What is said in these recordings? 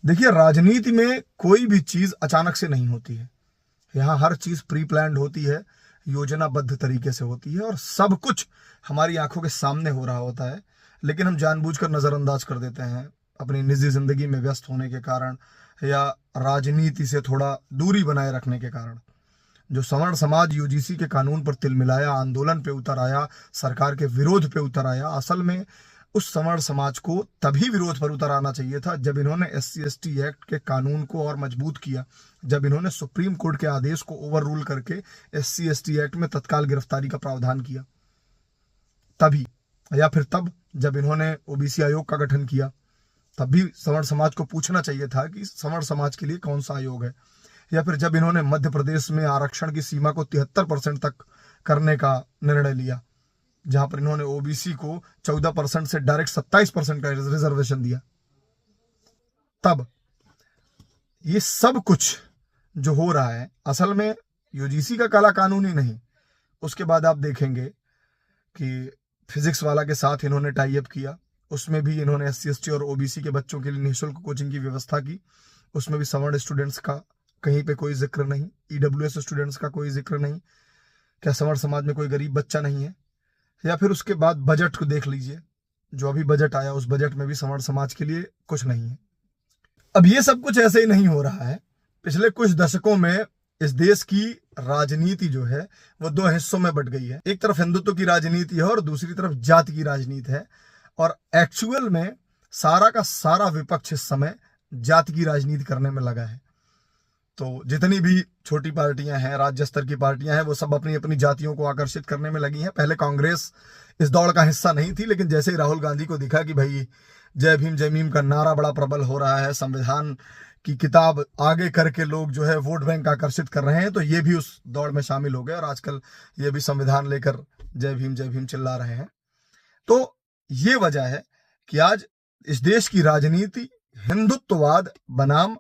देखिए, राजनीति में कोई भी चीज अचानक से नहीं होती है। यहाँ हर चीज प्री प्लान्ड होती है, योजनाबद्ध तरीके से होती है और सब कुछ हमारी आंखों के सामने हो रहा होता है, लेकिन हम जानबूझकर नजरअंदाज कर देते हैं अपनी निजी जिंदगी में व्यस्त होने के कारण या राजनीति से थोड़ा दूरी बनाए रखने के कारण। जो सवर्ण समाज यूजीसी के कानून पर तिलमिलाया, आंदोलन पे उतर आया, सरकार के विरोध पे उतर आया, असल में उस सवर्ण समाज को तभी विरोध पर उतर आना चाहिए था जब इन्होंने SC/ST एक्ट के कानून को और मजबूत किया, जब इन्होंने सुप्रीम कोर्ट के आदेश को ओवर रूल करके SC/ST एक्ट में तत्काल गिरफ्तारी का प्रावधान किया, तभी। या फिर तब जब इन्होंने OBC आयोग का गठन किया, तब भी सवर्ण समाज को पूछना चाहिए था कि सवर्ण समाज के लिए कौन सा आयोग है। या फिर जब इन्होंने मध्य प्रदेश में आरक्षण की सीमा को 73% तक करने का निर्णय लिया, जहां पर इन्होंने OBC को 14% से डायरेक्ट 27% का रिजर्वेशन दिया, तब ये सब कुछ जो हो रहा है असल में यूजीसी का काला कानून ही नहीं। उसके बाद आप देखेंगे कि फिजिक्स वाला के साथ इन्होंने टाई अप किया, उसमें भी इन्होंने SC/ST और OBC के बच्चों के लिए निःशुल्क कोचिंग की व्यवस्था की, उसमें भी सवर्ण स्टूडेंट्स का कहीं पे कोई जिक्र नहीं, EWS स्टूडेंट्स का कोई जिक्र नहीं। क्या सवर्ण समाज में कोई गरीब बच्चा नहीं है? या फिर उसके बाद बजट को देख लीजिए, जो अभी बजट आया उस बजट में भी सवर्ण समाज के लिए कुछ नहीं है। अब ये सब कुछ ऐसे ही नहीं हो रहा है। पिछले कुछ दशकों में इस देश की राजनीति जो है वो दो हिस्सों में बट गई है। एक तरफ हिंदुत्व की राजनीति है और दूसरी तरफ जाति की राजनीति है, और एक्चुअल में सारा का सारा विपक्ष इस समय जाति की राजनीति करने में लगा है। तो जितनी भी छोटी पार्टियां हैं, राज्य स्तर की पार्टियां हैं, वो सब अपनी अपनी जातियों को आकर्षित करने में लगी हैं। पहले कांग्रेस इस दौड़ का हिस्सा नहीं थी, लेकिन जैसे ही राहुल गांधी को दिखा कि भाई जय भीम का नारा बड़ा प्रबल हो रहा है, संविधान की किताब आगे करके लोग जो है वोट बैंक आकर्षित कर रहे हैं, तो ये भी उस दौड़ में शामिल हो गए और आजकल ये भी संविधान लेकर जय भीम चिल्ला रहे हैं। तो ये वजह है कि आज इस देश की राजनीति हिंदुत्ववाद बनाम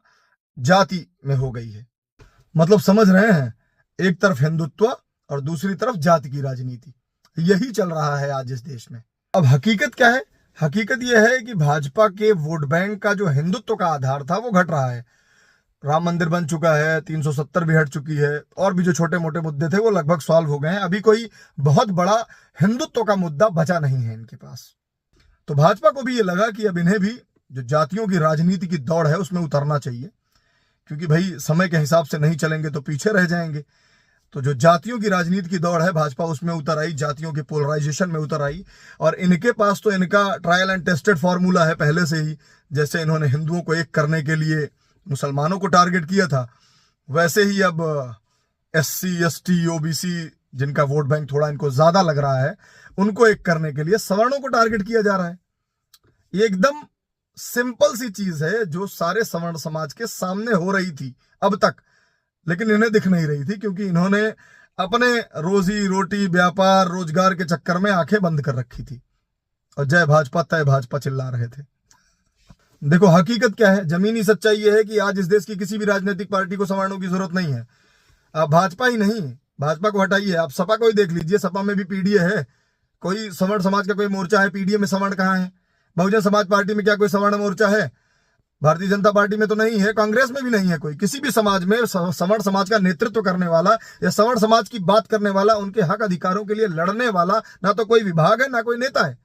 जाति में हो गई है। मतलब समझ रहे हैं, एक तरफ हिंदुत्व और दूसरी तरफ जाति की राजनीति, यही चल रहा है आज इस देश में। अब हकीकत क्या है? हकीकत यह है कि भाजपा के वोट बैंक का जो हिंदुत्व का आधार था वो घट रहा है। राम मंदिर बन चुका है, 370 भी हट चुकी है, और भी जो छोटे मोटे मुद्दे थे वो लगभग सॉल्व हो गए हैं। अभी कोई बहुत बड़ा हिंदुत्व का मुद्दा बचा नहीं है इनके पास। तो भाजपा को भी ये लगा कि अब इन्हें भी जो जातियों की राजनीति की दौड़ है उसमें उतरना चाहिए, क्योंकि भाई समय के हिसाब से नहीं चलेंगे तो पीछे रह जाएंगे। तो जो जातियों की राजनीति की दौड़ है, भाजपा उसमें उतर आई, जातियों के पोलराइजेशन में उतर आई। और इनके पास तो इनका ट्रायल एंड टेस्टेड फॉर्मूला है पहले से ही। जैसे इन्होंने हिंदुओं को एक करने के लिए मुसलमानों को टारगेट किया था, वैसे ही अब SC/ST OBC जिनका वोट बैंक थोड़ा इनको ज्यादा लग रहा है, उनको एक करने के लिए सवर्णों को टारगेट किया जा रहा है। ये एकदम सिंपल सी चीज है जो सारे सवर्ण समाज के सामने हो रही थी अब तक, लेकिन इन्हें दिख नहीं रही थी, क्योंकि इन्होंने अपने रोजी रोटी व्यापार रोजगार के चक्कर में आंखें बंद कर रखी थी और जय भाजपा तय भाजपा चिल्ला रहे थे। देखो हकीकत क्या है, जमीनी सच्चाई यह है कि आज इस देश की किसी भी राजनीतिक पार्टी को सवर्णों की जरूरत नहीं है। आप भाजपा ही नहीं, भाजपा को हटाइए, आप सपा को ही देख लीजिए, सपा में भी PDA है, कोई सवर्ण समाज का कोई मोर्चा है? PDA में सवर्ण कहाँ है? बहुजन समाज पार्टी में क्या कोई सवर्ण मोर्चा है? भारतीय जनता पार्टी में तो नहीं है, कांग्रेस में भी नहीं है कोई। किसी भी समाज में सवर्ण समाज का नेतृत्व करने वाला या सवर्ण समाज की बात करने वाला, उनके हक अधिकारों के लिए लड़ने वाला ना तो कोई विभाग है ना कोई नेता है।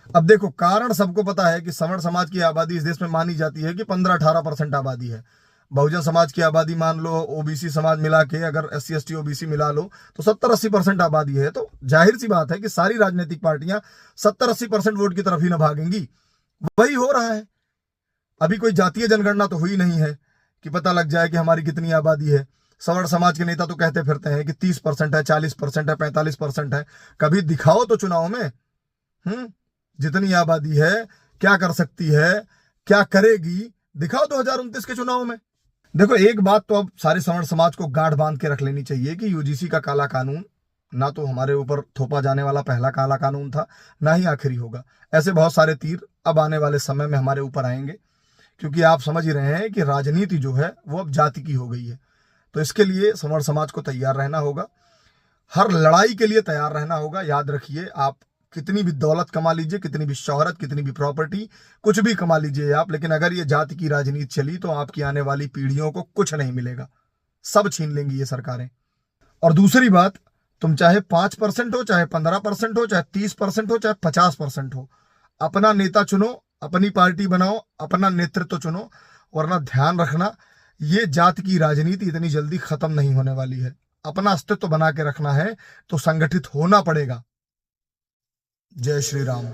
अब देखो, कारण सबको पता है कि सवर्ण समाज की आबादी इस देश में मानी जाती है कि 15-18% आबादी है। बहुजन समाज की आबादी मान लो, OBC समाज मिला के अगर SC/ST OBC मिला लो तो 70-80% आबादी है। तो जाहिर सी बात है कि सारी राजनीतिक पार्टियां 70-80% वोट की तरफ ही ना भागेंगी। वही हो रहा है। अभी कोई जातीय जनगणना तो हुई नहीं है कि पता लग जाए कि हमारी कितनी आबादी है। सवर्ण समाज के नेता तो कहते फिरते हैं कि 30% है, 40% है, 45% है। कभी दिखाओ तो चुनाव में, जितनी आबादी है क्या कर सकती है, क्या करेगी, दिखाओ 2029 के चुनाव में। देखो, एक बात तो अब सारे सवर्ण समाज को गांठ बांध के रख लेनी चाहिए कि यूजीसी का काला कानून ना तो हमारे ऊपर थोपा जाने वाला पहला काला कानून था, ना ही आखिरी होगा। ऐसे बहुत सारे तीर अब आने वाले समय में हमारे ऊपर आएंगे, क्योंकि आप समझ ही रहे हैं कि राजनीति जो है वो अब जाति की हो गई है। तो इसके लिए सवर्ण समाज को तैयार रहना होगा, हर लड़ाई के लिए तैयार रहना होगा। याद रखिए, आप कितनी भी दौलत कमा लीजिए, कितनी भी शोहरत, कितनी भी प्रॉपर्टी, कुछ भी कमा लीजिए आप, लेकिन अगर ये जाति की राजनीति चली तो आपकी आने वाली पीढ़ियों को कुछ नहीं मिलेगा, सब छीन लेंगी ये सरकारें। और दूसरी बात, तुम चाहे 5% हो, चाहे 15% हो, चाहे 30% हो, चाहे 50% हो, अपना नेता चुनो, अपनी पार्टी बनाओ, अपना नेतृत्व चुनो, वरना ध्यान रखना ये जाति की राजनीति इतनी जल्दी खत्म नहीं होने वाली है। अपना अस्तित्व बना के रखना है तो संगठित होना पड़ेगा। जय श्री राम।